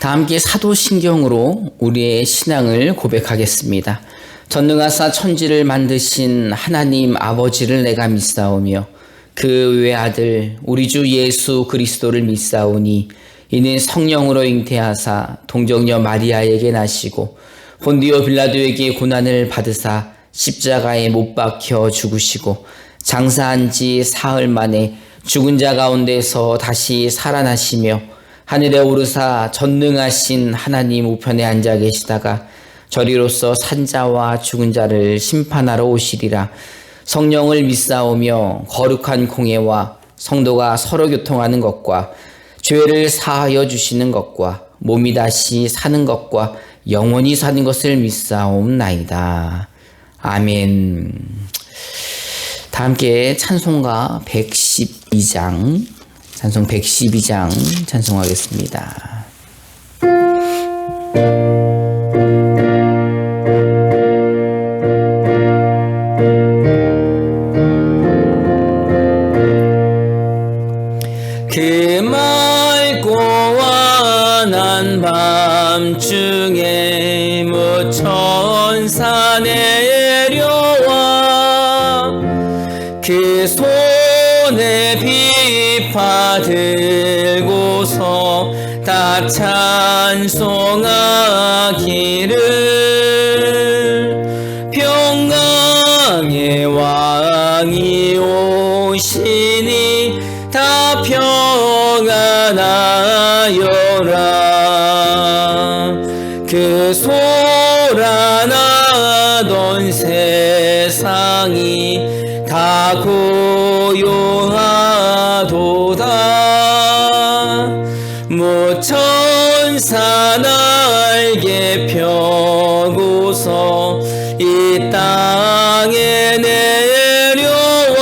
다 함께 사도신경으로 우리의 신앙을 고백하겠습니다. 전능하사 천지를 만드신 하나님 아버지를 내가 믿사오며 그 외아들 우리 주 예수 그리스도를 믿사오니 이는 성령으로 잉태하사 동정녀 마리아에게 나시고 본디오 빌라도에게 고난을 받으사 십자가에 못 박혀 죽으시고 장사한 지 사흘 만에 죽은 자 가운데서 다시 살아나시며 하늘에 오르사 전능하신 하나님 우편에 앉아 계시다가 저리로서 산자와 죽은 자를 심판하러 오시리라. 성령을 믿사오며 거룩한 공예와 성도가 서로 교통하는 것과 죄를 사하여 주시는 것과 몸이 다시 사는 것과 영원히 사는 것을 믿사옵나이다. 아멘. 다 함께 찬송가 112장 찬송하겠습니다. 그 맑고 환한 밤중에 무천사 내려와 그 손에 비파 들고서 다 찬송하기를 평강의 왕이 오시니 다 평안하여라. 그 소란하던 세상이 다 고요하도다. 무천사 날개 펴고서 이 땅에 내려와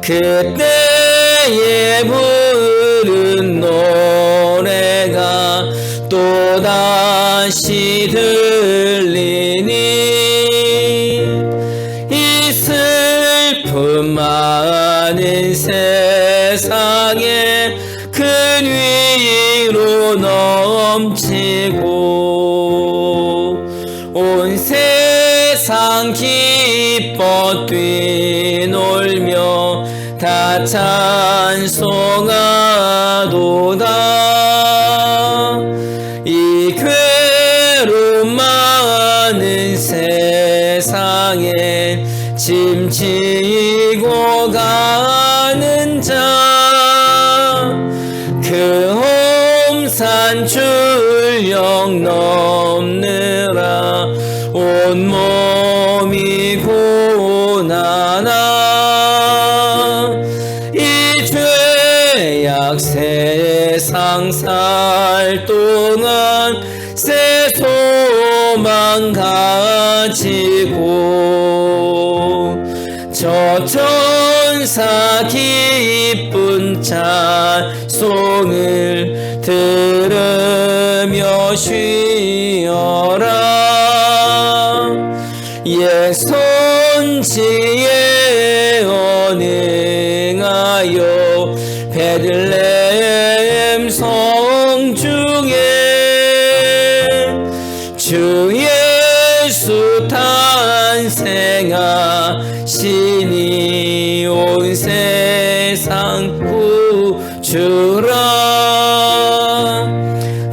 그때에 부른 노래가 또다시 들리니 이 슬픔 많은 세상에 큰 위로 넘치고 온 세상 기뻐 뛰놀며 다 찬송하도다. 이 괴로움 많은 세상에 짐 지고 가는 자 그 험산 출력 넘느라 온몸이 고난아 이 죄악 세상 살 동안 새 소망 가지고 저 천사 기쁜 찬송을 들으며 쉬어라. 예 선지에 언행하여 베들레헴 성중에 주 예수 탄생하시니 온 세상 구주라.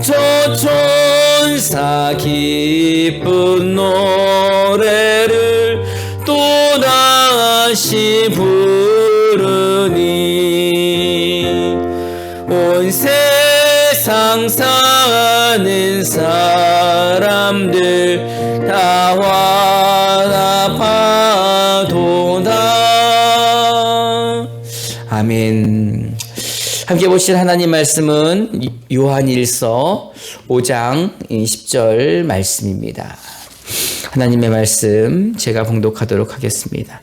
저 천사 기쁜 노래를 또다시 부르니 온 세상 사는 사람들 다 화답하도다. 아멘. 함께 보실 하나님 말씀은 요한일서 5장 10절 말씀입니다. 하나님의 말씀 제가 봉독하도록 하겠습니다.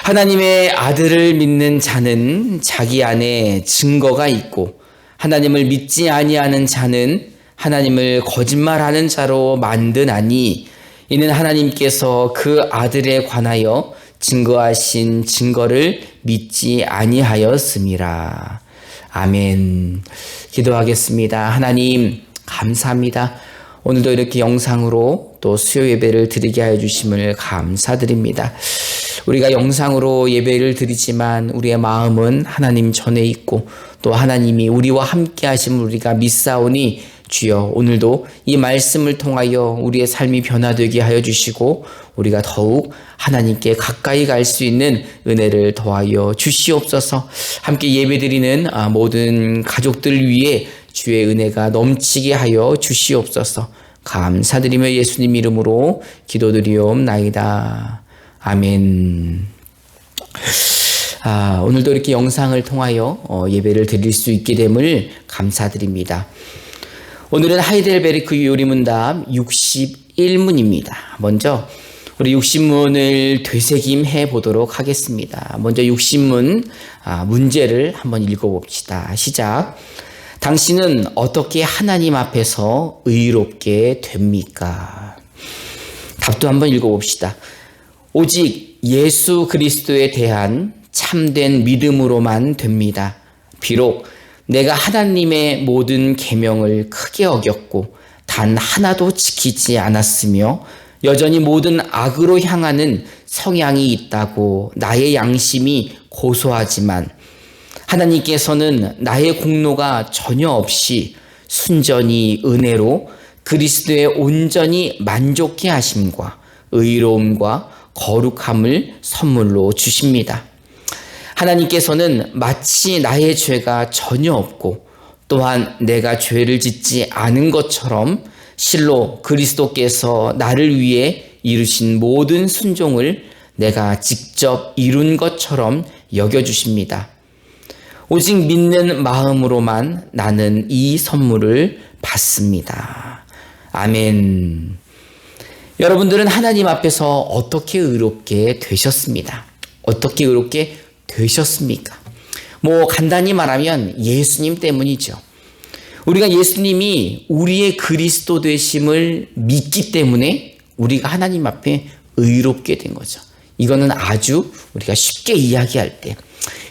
하나님의 아들을 믿는 자는 자기 안에 증거가 있고 하나님을 믿지 아니하는 자는 하나님을 거짓말하는 자로 만드나니 이는 하나님께서 그 아들에 관하여 증거하신 증거를 믿지 아니하였음이라. 아멘. 기도하겠습니다. 하나님 감사합니다. 오늘도 이렇게 영상으로 또 수요 예배를 드리게 하여 주심을 감사드립니다. 우리가 영상으로 예배를 드리지만 우리의 마음은 하나님 전에 있고 또 하나님이 우리와 함께 하심을 우리가 믿사오니 주여 오늘도 이 말씀을 통하여 우리의 삶이 변화되게 하여 주시고 우리가 더욱 하나님께 가까이 갈 수 있는 은혜를 더하여 주시옵소서. 함께 예배드리는 모든 가족들 위해 주의 은혜가 넘치게 하여 주시옵소서. 감사드리며 예수님 이름으로 기도드리옵나이다. 아멘. 오늘도 이렇게 영상을 통하여 예배를 드릴 수 있게 됨을 감사드립니다. 오늘은 하이델베르크 요리문답 61문입니다. 먼저 우리 60문을 되새김해 보도록 하겠습니다. 먼저 60문 문제를 한번 읽어봅시다. 시작. 당신은 어떻게 하나님 앞에서 의롭게 됩니까? 답도 한번 읽어봅시다. 오직 예수 그리스도에 대한 참된 믿음으로만 됩니다. 비록 내가 하나님의 모든 계명을 크게 어겼고 단 하나도 지키지 않았으며 여전히 모든 악으로 향하는 성향이 있다고 나의 양심이 고소하지만 하나님께서는 나의 공로가 전혀 없이 순전히 은혜로 그리스도의 온전히 만족케 하심과 의로움과 거룩함을 선물로 주십니다. 하나님께서는 마치 나의 죄가 전혀 없고 또한 내가 죄를 짓지 않은 것처럼 실로 그리스도께서 나를 위해 이루신 모든 순종을 내가 직접 이룬 것처럼 여겨주십니다. 오직 믿는 마음으로만 나는 이 선물을 받습니다. 아멘. 여러분들은 하나님 앞에서 어떻게 의롭게 되셨습니다. 어떻게 의롭게 되셨습니까? 간단히 말하면 예수님 때문이죠. 우리가 예수님이 우리의 그리스도 되심을 믿기 때문에 우리가 하나님 앞에 의롭게 된 거죠. 이거는 아주 우리가 쉽게 이야기할 때.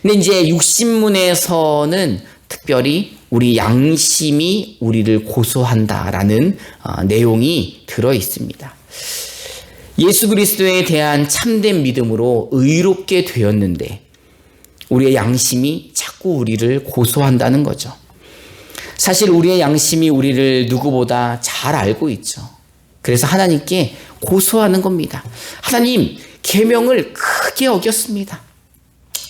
근데 이제 60문에서는 특별히 우리 양심이 우리를 고소한다라는 내용이 들어 있습니다. 예수 그리스도에 대한 참된 믿음으로 의롭게 되었는데 우리의 양심이 자꾸 우리를 고소한다는 거죠. 사실 우리의 양심이 우리를 누구보다 잘 알고 있죠. 그래서 하나님께 고소하는 겁니다. 하나님, 계명을 크게 어겼습니다.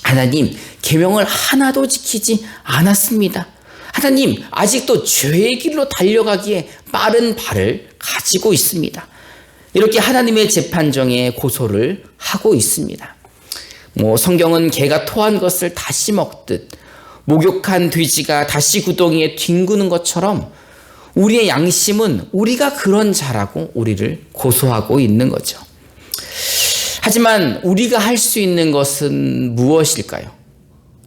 하나님, 계명을 하나도 지키지 않았습니다. 하나님, 아직도 죄의 길로 달려가기에 빠른 발을 가지고 있습니다. 이렇게 하나님의 재판정에 고소를 하고 있습니다. 성경은 개가 토한 것을 다시 먹듯 목욕한 돼지가 다시 구덩이에 뒹구는 것처럼 우리의 양심은 우리가 그런 자라고 우리를 고소하고 있는 거죠. 하지만 우리가 할 수 있는 것은 무엇일까요?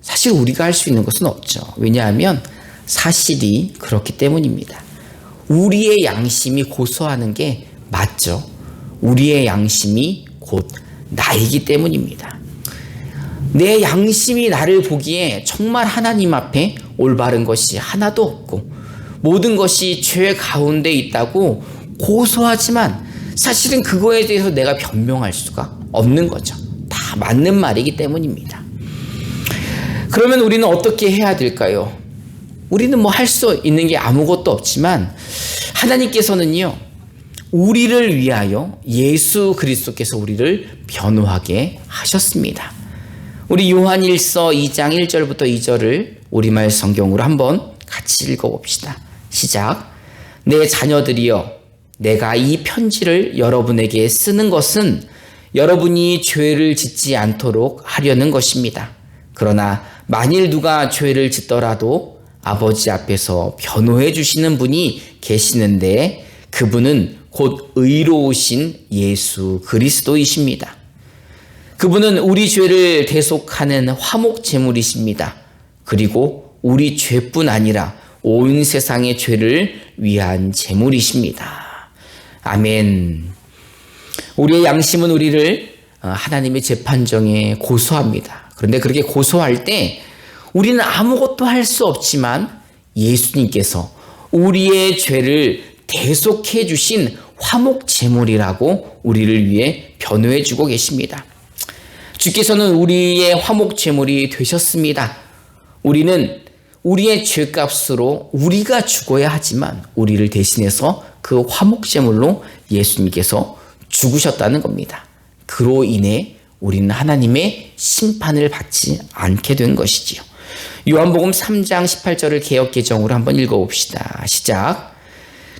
사실 우리가 할 수 있는 것은 없죠. 왜냐하면 사실이 그렇기 때문입니다. 우리의 양심이 고소하는 게 맞죠. 우리의 양심이 곧 나이기 때문입니다. 내 양심이 나를 보기에 정말 하나님 앞에 올바른 것이 하나도 없고 모든 것이 죄 가운데 있다고 고소하지만 사실은 그거에 대해서 내가 변명할 수가 없는 거죠. 다 맞는 말이기 때문입니다. 그러면 우리는 어떻게 해야 될까요? 우리는 할 수 있는 게 아무것도 없지만 하나님께서는요, 우리를 위하여 예수 그리스도께서 우리를 변호하게 하셨습니다. 우리 요한일서 2장 1절부터 2절을 우리말 성경으로 한번 같이 읽어봅시다. 시작. 내 자녀들이여, 내가 이 편지를 여러분에게 쓰는 것은 여러분이 죄를 짓지 않도록 하려는 것입니다. 그러나 만일 누가 죄를 짓더라도 아버지 앞에서 변호해 주시는 분이 계시는데 그분은 곧 의로우신 예수 그리스도이십니다. 그분은 우리 죄를 대속하는 화목 제물이십니다. 그리고 우리 죄뿐 아니라 온 세상의 죄를 위한 제물이십니다. 아멘. 우리의 양심은 우리를 하나님의 재판정에 고소합니다. 그런데 그렇게 고소할 때 우리는 아무것도 할 수 없지만 예수님께서 우리의 죄를 대속해 주신 화목제물이라고 우리를 위해 변호해 주고 계십니다. 주께서는 우리의 화목제물이 되셨습니다. 우리는 우리의 죄값으로 우리가 죽어야 하지만 우리를 대신해서 그 화목제물로 예수님께서 죽으셨다는 겁니다. 그로 인해 우리는 하나님의 심판을 받지 않게 된 것이지요. 요한복음 3장 18절을 개역개정으로 한번 읽어봅시다. 시작.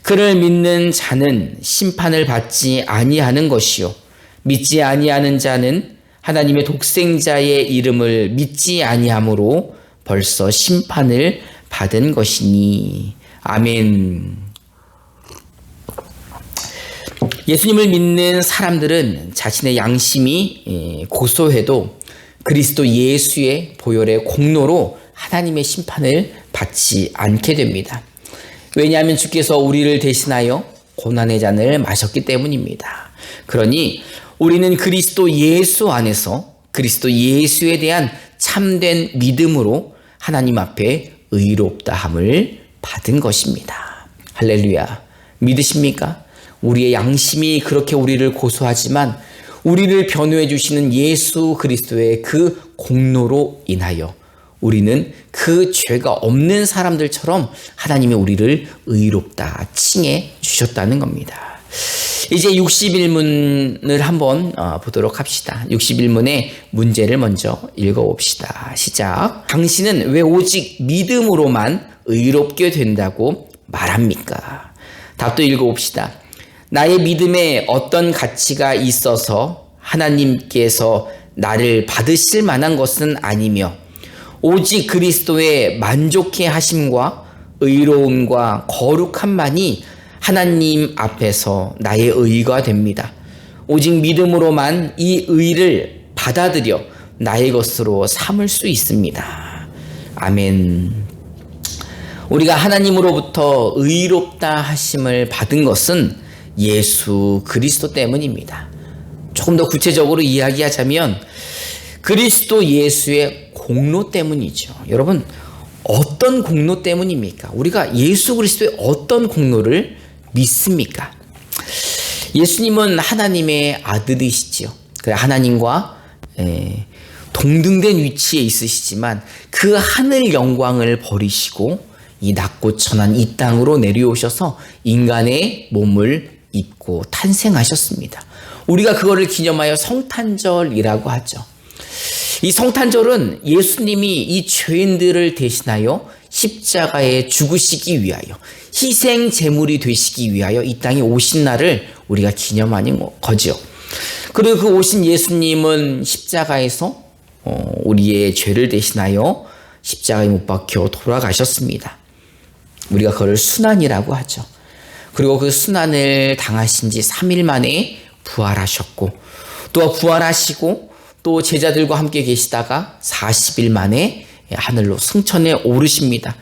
그를 믿는 자는 심판을 받지 아니하는 것이요 믿지 아니하는 자는 하나님의 독생자의 이름을 믿지 아니하므로 벌써 심판을 받은 것이니. 아멘. 예수님을 믿는 사람들은 자신의 양심이 고소해도 그리스도 예수의 보혈의 공로로 하나님의 심판을 받지 않게 됩니다. 왜냐하면 주께서 우리를 대신하여 고난의 잔을 마셨기 때문입니다. 그러니 우리는 그리스도 예수 안에서 그리스도 예수에 대한 참된 믿음으로 하나님 앞에 의롭다함을 받은 것입니다. 할렐루야. 믿으십니까? 우리의 양심이 그렇게 우리를 고소하지만 우리를 변호해 주시는 예수 그리스도의 그 공로로 인하여 우리는 그 죄가 없는 사람들처럼 하나님이 우리를 의롭다 칭해 주셨다는 겁니다. 이제 61문을 한번 보도록 합시다. 61문의 문제를 먼저 읽어봅시다. 시작. 당신은 왜 오직 믿음으로만 의롭게 된다고 말합니까? 답도 읽어봅시다. 나의 믿음에 어떤 가치가 있어서 하나님께서 나를 받으실 만한 것은 아니며 오직 그리스도의 만족해 하심과 의로움과 거룩함만이 하나님 앞에서 나의 의가 됩니다. 오직 믿음으로만 이 의를 받아들여 나의 것으로 삼을 수 있습니다. 아멘. 우리가 하나님으로부터 의롭다 하심을 받은 것은 예수 그리스도 때문입니다. 조금 더 구체적으로 이야기하자면 그리스도 예수의 공로 때문이죠. 여러분, 어떤 공로 때문입니까? 우리가 예수 그리스도의 어떤 공로를 믿습니까? 예수님은 하나님의 아들이시지요. 하나님과 동등된 위치에 있으시지만 그 하늘 영광을 버리시고 이 낮고 천한 이 땅으로 내려오셔서 인간의 몸을 입고 탄생하셨습니다. 우리가 그거를 기념하여 성탄절이라고 하죠. 이 성탄절은 예수님이 이 죄인들을 대신하여 십자가에 죽으시기 위하여 희생 제물이 되시기 위하여 이 땅에 오신 날을 우리가 기념하는 거죠. 그리고 그 오신 예수님은 십자가에서 우리의 죄를 대신하여 십자가에 못 박혀 돌아가셨습니다. 우리가 그걸 순환이라고 하죠. 그리고 그 순환을 당하신 지 3일 만에 부활하셨고 또 부활하시고 또 제자들과 함께 계시다가 40일 만에 하늘로 승천에 오르십니다.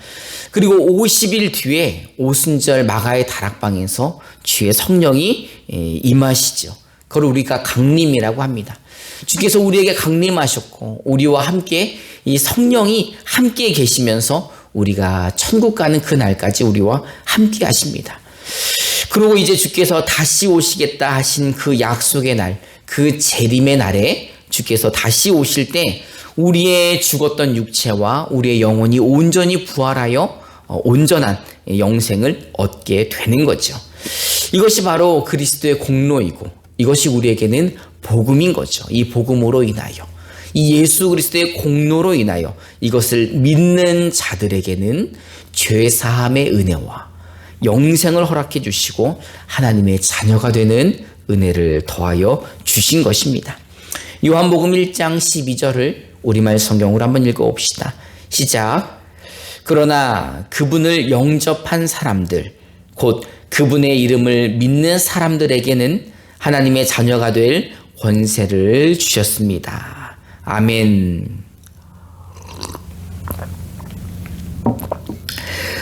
그리고 50일 뒤에 오순절 마가의 다락방에서 주의 성령이 임하시죠. 그걸 우리가 강림이라고 합니다. 주께서 우리에게 강림하셨고 우리와 함께 이 성령이 함께 계시면서 우리가 천국 가는 그 날까지 우리와 함께 하십니다. 그리고 이제 주께서 다시 오시겠다 하신 그 약속의 날, 그 재림의 날에 주께서 다시 오실 때 우리의 죽었던 육체와 우리의 영혼이 온전히 부활하여 온전한 영생을 얻게 되는 거죠. 이것이 바로 그리스도의 공로이고 이것이 우리에게는 복음인 거죠. 이 복음으로 인하여 이 예수 그리스도의 공로로 인하여 이것을 믿는 자들에게는 죄사함의 은혜와 영생을 허락해 주시고 하나님의 자녀가 되는 은혜를 더하여 주신 것입니다. 요한복음 1장 12절을 우리말 성경으로 한번 읽어봅시다. 시작. 그러나 그분을 영접한 사람들, 곧 그분의 이름을 믿는 사람들에게는 하나님의 자녀가 될 권세를 주셨습니다. 아멘.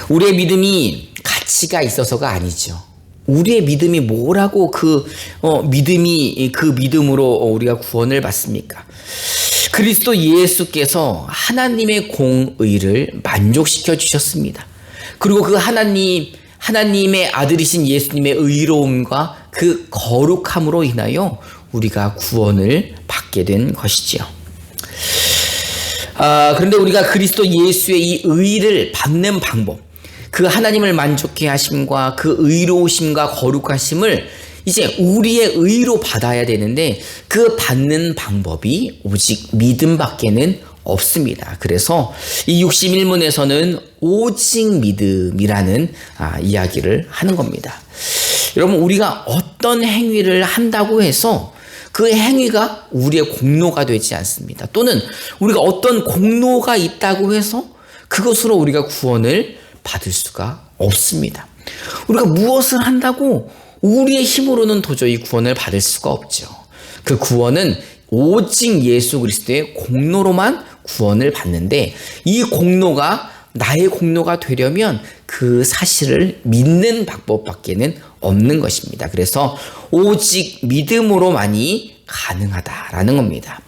우리의 믿음이 가치가 있어서가 아니죠. 우리의 믿음이 뭐라고 그 믿음으로 우리가 구원을 받습니까? 그리스도 예수께서 하나님의 공의를 만족시켜 주셨습니다. 그리고 그 하나님의 아들이신 예수님의 의로움과 그 거룩함으로 인하여 우리가 구원을 받게 된 것이지요. 그런데 우리가 그리스도 예수의 이 의를 받는 방법, 그 하나님을 만족해 하심과 그 의로우심과 거룩하심을 이제 우리의 의로 받아야 되는데 그 받는 방법이 오직 믿음밖에는 없습니다. 그래서 이 61문에서는 오직 믿음이라는 이야기를 하는 겁니다. 여러분, 우리가 어떤 행위를 한다고 해서 그 행위가 우리의 공로가 되지 않습니다. 또는 우리가 어떤 공로가 있다고 해서 그것으로 우리가 구원을 받을 수가 없습니다. 우리가 무엇을 한다고 우리의 힘으로는 도저히 구원을 받을 수가 없죠. 그 구원은 오직 예수 그리스도의 공로로만 구원을 받는데, 이 공로가 나의 공로가 되려면 그 사실을 믿는 방법밖에는 없는 것입니다. 그래서 오직 믿음으로만이 가능하다라는 겁니다.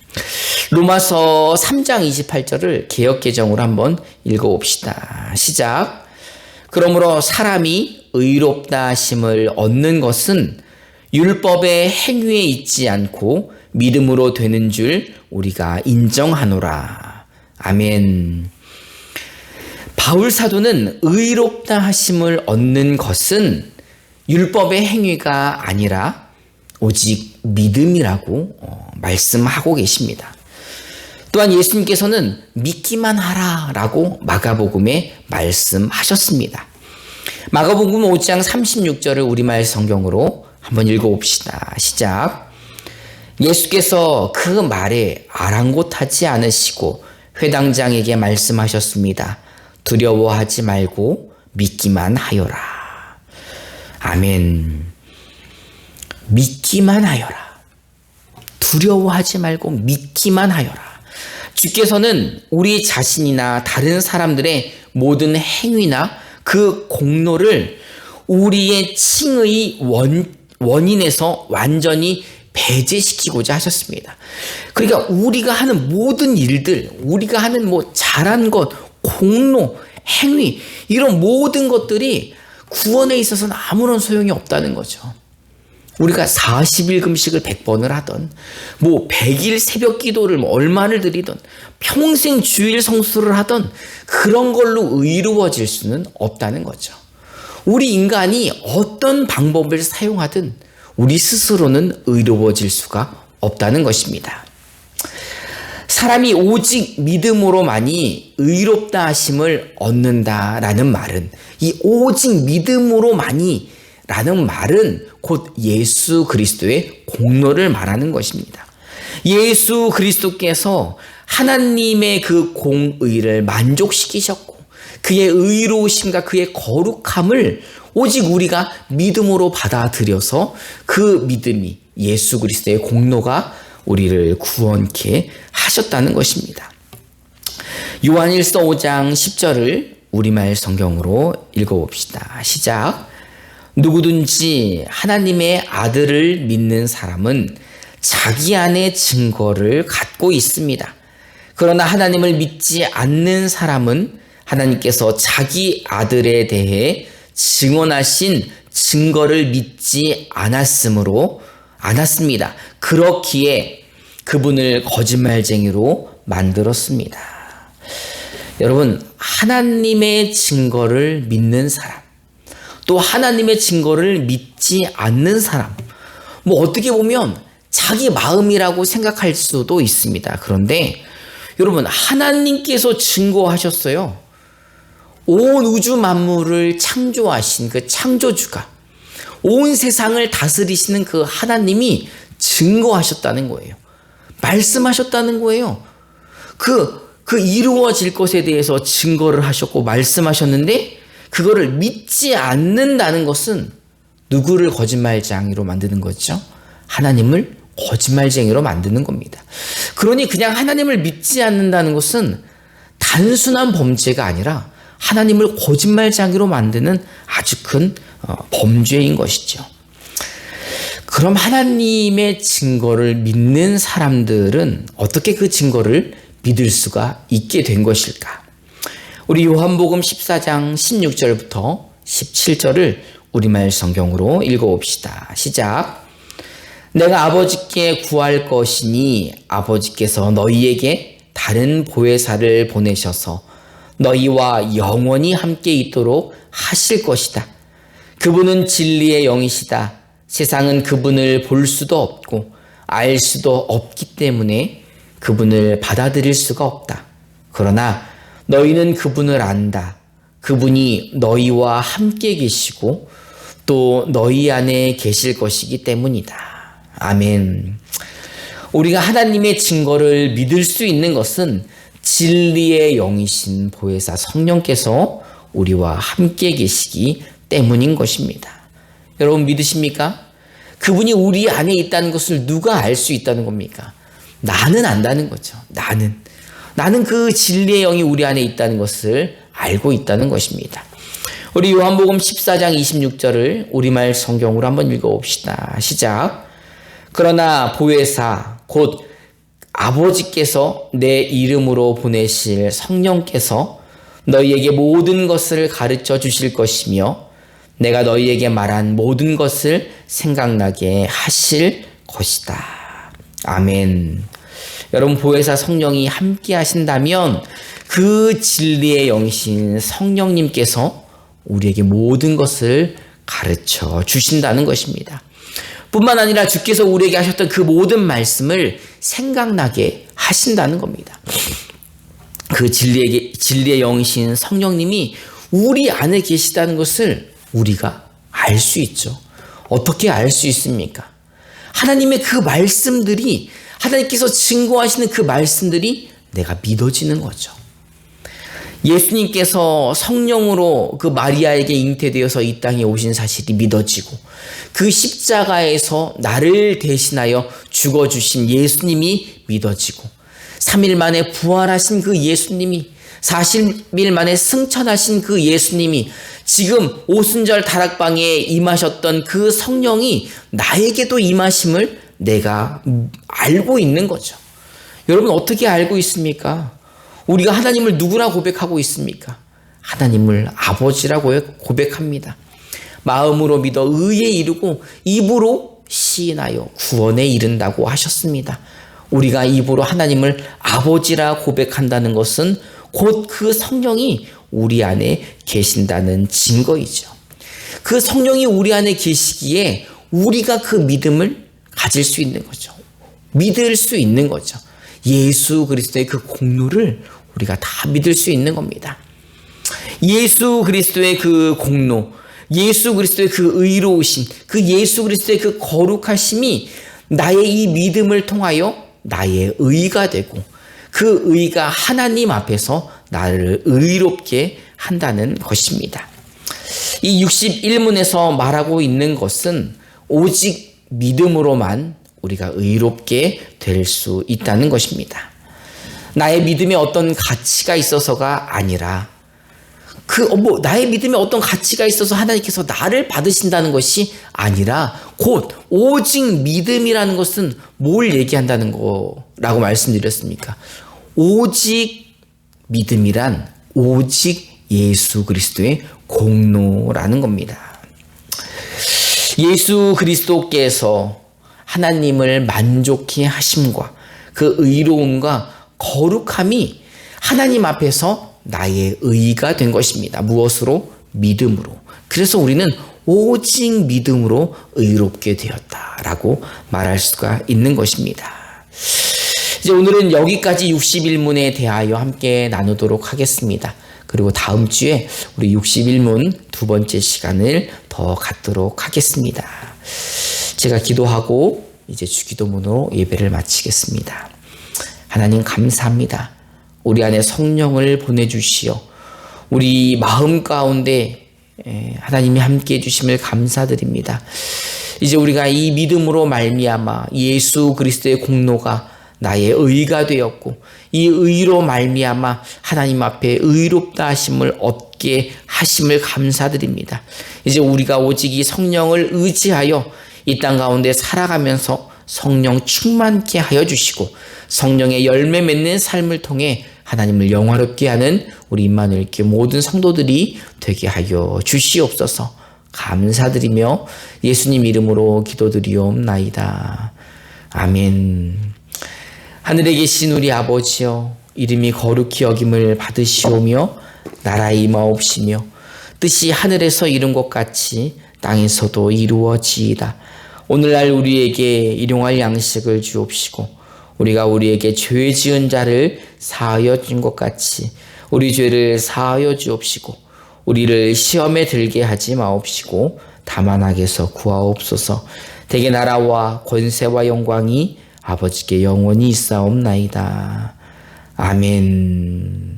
로마서 3장 28절을 개역개정으로 한번 읽어봅시다. 시작. 그러므로 사람이 의롭다 하심을 얻는 것은 율법의 행위에 있지 않고 믿음으로 되는 줄 우리가 인정하노라. 아멘. 바울 사도는 의롭다 하심을 얻는 것은 율법의 행위가 아니라 오직 믿음이라고 말씀하고 계십니다. 또한 예수님께서는 믿기만 하라라고 마가복음에 말씀하셨습니다. 마가복음 5장 36절을 우리말 성경으로 한번 읽어봅시다. 시작. 예수께서 그 말에 아랑곳하지 않으시고 회당장에게 말씀하셨습니다. 두려워하지 말고 믿기만 하여라. 아멘. 믿기만 하여라. 두려워하지 말고 믿기만 하여라. 주께서는 우리 자신이나 다른 사람들의 모든 행위나 그 공로를 우리의 칭의 원인에서 완전히 배제시키고자 하셨습니다. 그러니까 우리가 하는 모든 일들, 우리가 하는 잘한 것, 공로, 행위, 이런 모든 것들이 구원에 있어서는 아무런 소용이 없다는 거죠. 우리가 40일 금식을 100번을 하던, 100일 새벽 기도를 얼마를 드리던, 평생 주일 성수를 하던 그런 걸로 의로워질 수는 없다는 거죠. 우리 인간이 어떤 방법을 사용하든 우리 스스로는 의로워질 수가 없다는 것입니다. 사람이 오직 믿음으로만이 의롭다 하심을 얻는다라는 말은, 이 오직 믿음으로만이 라는 말은 곧 예수 그리스도의 공로를 말하는 것입니다. 예수 그리스도께서 하나님의 그 공의를 만족시키셨고 그의 의로우심과 그의 거룩함을 오직 우리가 믿음으로 받아들여서 그 믿음이 예수 그리스도의 공로가 우리를 구원케 하셨다는 것입니다. 요한일서 5장 10절을 우리말 성경으로 읽어봅시다. 시작. 누구든지 하나님의 아들을 믿는 사람은 자기 안에 증거를 갖고 있습니다. 그러나 하나님을 믿지 않는 사람은 하나님께서 자기 아들에 대해 증언하신 증거를 믿지 않았습니다. 그렇기에 그분을 거짓말쟁이로 만들었습니다. 여러분, 하나님의 증거를 믿는 사람, 또 하나님의 증거를 믿지 않는 사람, 어떻게 보면 자기 마음이라고 생각할 수도 있습니다. 그런데 여러분, 하나님께서 증거하셨어요. 온 우주 만물을 창조하신 그 창조주가, 온 세상을 다스리시는 그 하나님이 증거하셨다는 거예요. 말씀하셨다는 거예요. 그 이루어질 것에 대해서 증거를 하셨고 말씀하셨는데, 그거를 믿지 않는다는 것은 누구를 거짓말쟁이로 만드는 거죠? 하나님을 거짓말쟁이로 만드는 겁니다. 그러니 그냥 하나님을 믿지 않는다는 것은 단순한 범죄가 아니라 하나님을 거짓말쟁이로 만드는 아주 큰 범죄인 것이죠. 그럼 하나님의 증거를 믿는 사람들은 어떻게 그 증거를 믿을 수가 있게 된 것일까? 우리 요한복음 14장 16절부터 17절을 우리말 성경으로 읽어봅시다. 시작. 내가 아버지께 구할 것이니 아버지께서 너희에게 다른 보혜사를 보내셔서 너희와 영원히 함께 있도록 하실 것이다. 그분은 진리의 영이시다. 세상은 그분을 볼 수도 없고 알 수도 없기 때문에 그분을 받아들일 수가 없다. 그러나 너희는 그분을 안다. 그분이 너희와 함께 계시고 또 너희 안에 계실 것이기 때문이다. 아멘. 우리가 하나님의 증거를 믿을 수 있는 것은 진리의 영이신 보혜사 성령께서 우리와 함께 계시기 때문인 것입니다. 여러분 믿으십니까? 그분이 우리 안에 있다는 것을 누가 알 수 있다는 겁니까? 나는 안다는 거죠. 나는 그 진리의 영이 우리 안에 있다는 것을 알고 있다는 것입니다. 우리 요한복음 14장 26절을 우리말 성경으로 한번 읽어봅시다. 시작. 그러나 보혜사 곧 아버지께서 내 이름으로 보내실 성령께서 너희에게 모든 것을 가르쳐 주실 것이며 내가 너희에게 말한 모든 것을 생각나게 하실 것이다. 아멘. 여러분 보혜사 성령이 함께 하신다면 그 진리의 영이신 성령님께서 우리에게 모든 것을 가르쳐 주신다는 것입니다. 뿐만 아니라 주께서 우리에게 하셨던 그 모든 말씀을 생각나게 하신다는 겁니다. 그 진리의 영이신 성령님이 우리 안에 계시다는 것을 우리가 알 수 있죠. 어떻게 알 수 있습니까? 하나님의 그 말씀들이, 하나님께서 증거하시는 그 말씀들이 내가 믿어지는 거죠. 예수님께서 성령으로 그 마리아에게 잉태되어서 이 땅에 오신 사실이 믿어지고 그 십자가에서 나를 대신하여 죽어주신 예수님이 믿어지고 3일 만에 부활하신 그 예수님이 40일 만에 승천하신 그 예수님이 지금 오순절 다락방에 임하셨던 그 성령이 나에게도 임하심을 내가 알고 있는 거죠. 여러분 어떻게 알고 있습니까? 우리가 하나님을 누구라 고백하고 있습니까? 하나님을 아버지라고 고백합니다. 마음으로 믿어 의에 이르고 입으로 시인하여 구원에 이른다고 하셨습니다. 우리가 입으로 하나님을 아버지라 고백한다는 것은 곧 그 성령이 우리 안에 계신다는 증거이죠. 그 성령이 우리 안에 계시기에 우리가 그 믿음을 가질 수 있는 거죠. 믿을 수 있는 거죠. 예수 그리스도의 그 공로를 우리가 다 믿을 수 있는 겁니다. 예수 그리스도의 그 공로, 예수 그리스도의 그 의로우심, 그 예수 그리스도의 그 거룩하심이 나의 이 믿음을 통하여 나의 의가 되고 그 의가 하나님 앞에서 나를 의롭게 한다는 것입니다. 이 61문에서 말하고 있는 것은 오직 믿음으로만 우리가 의롭게 될 수 있다는 것입니다. 나의 믿음에 어떤 가치가 있어서가 아니라 나의 믿음에 어떤 가치가 있어서 하나님께서 나를 받으신다는 것이 아니라 곧 오직 믿음이라는 것은 뭘 얘기한다는 거라고 말씀드렸습니까? 오직 믿음이란 오직 예수 그리스도의 공로라는 겁니다. 예수 그리스도께서 하나님을 만족해 하심과 그 의로움과 거룩함이 하나님 앞에서 나의 의가 된 것입니다. 무엇으로? 믿음으로. 그래서 우리는 오직 믿음으로 의롭게 되었다라고 말할 수가 있는 것입니다. 이제 오늘은 여기까지 61문에 대하여 함께 나누도록 하겠습니다. 그리고 다음 주에 우리 61문 두 번째 시간을 더 갖도록 하겠습니다. 제가 기도하고 이제 주기도문으로 예배를 마치겠습니다. 하나님 감사합니다. 우리 안에 성령을 보내주시어 우리 마음 가운데 하나님이 함께해 주심을 감사드립니다. 이제 우리가 이 믿음으로 말미암아 예수 그리스도의 공로가 나의 의가 되었고 이 의로 말미암아 하나님 앞에 의롭다 하심을 얻게 하심을 감사드립니다. 이제 우리가 오직 이 성령을 의지하여 이 땅 가운데 살아가면서 성령 충만케 하여 주시고 성령의 열매 맺는 삶을 통해 하나님을 영화롭게 하는 우리 임마누엘 교회 모든 성도들이 되게 하여 주시옵소서. 감사드리며 예수님 이름으로 기도드리옵나이다. 아멘. 하늘에 계신 우리 아버지여, 이름이 거룩히 여김을 받으시오며 나라의 임하옵시며 뜻이 하늘에서 이룬 것 같이 땅에서도 이루어지이다. 오늘날 우리에게 일용할 양식을 주옵시고 우리가 우리에게 죄 지은 자를 사하여 준 것 같이 우리 죄를 사하여 주옵시고 우리를 시험에 들게 하지 마옵시고 다만 악에서 구하옵소서. 대개 나라와 권세와 영광이 아버지께 영원히 있사옵나이다. 아멘.